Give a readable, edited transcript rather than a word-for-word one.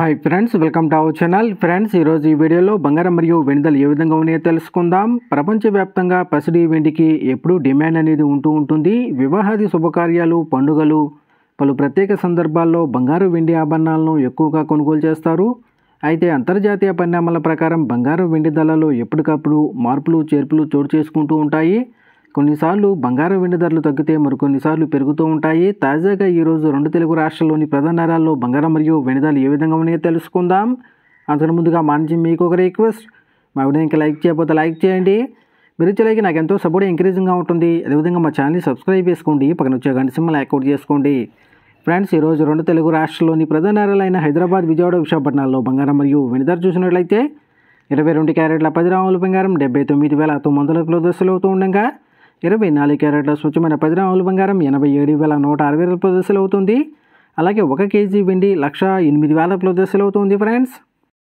Hi friends, welcome to our channel. Friends, ఈరోజు ఈ వీడియోలో బంగారం మరియు వెండి ధరలు ఏ విధంగా ఉన్నాయో తెలుసుకుందాం. ప్రపంచవ్యాప్తంగా పసిడి వెండికి ఎప్పుడూ డిమాండ్ అనేది ఉంటుంది. వివాహాది శుభకార్యాలు, పండుగలు, పలు ప్రత్యేక సందర్భాల్లో బంగారు వెండి ఆభరణాలను ఎక్కువగా కొనుగోలు చేస్తారు. అయితే అంతర్జాతీయ పరిణామాల ప్రకారం బంగారం వెండి ధరలలో ఎప్పటికప్పుడు మార్పులు చేర్పులు చోటు చేసుకుంటూ ఉంటాయి. కొన్నిసార్లు బంగారం వెండి ధరలు తగ్గితే మరికొన్నిసార్లు పెరుగుతూ ఉంటాయి. తాజాగా ఈరోజు రెండు తెలుగు రాష్ట్రాల్లోని ప్రధాన నగరాల్లో బంగారం మరియు వెండి ధరలు ఏ విధంగా ఉన్నాయో తెలుసుకుందాం. అంతకు ముందుగా మా నుంచి మీకు ఒక రిక్వెస్ట్, మా వీడియోకి లైక్ చేయకపోతే లైక్ చేయండి. మీరు ఇచ్చే లైక్ నాకు ఎంతో సపోర్ట్ ఎంకరేజింగ్గా ఉంటుంది. అదేవిధంగా మా ఛానల్ని సబ్స్క్రైబ్ చేసుకోండి, పక్కన వచ్చే గంట సింబల్ యాక్టివేట్ చేసుకోండి. ఫ్రెండ్స్, ఈరోజు రెండు తెలుగు రాష్ట్రాల్లోని ప్రధాన నగరాలైన హైదరాబాద్, విజయవాడ, విశాఖపట్నాల్లో బంగారం మరియు వెండి ధర చూసినట్లయితే 22 క్యారెట్ల 10 గ్రాముల బంగారం 79,900 దశలు అవుతూ ఉండగా 24 క్యారెట్ల స్వచ్ఛమైన 10 గ్రాముల బంగారం 87,160 దశలు అవుతుంది. అలాగే 1 కేజీ వెండి 1,08,000 దశలు అవుతుంది. ఫ్రెండ్స్,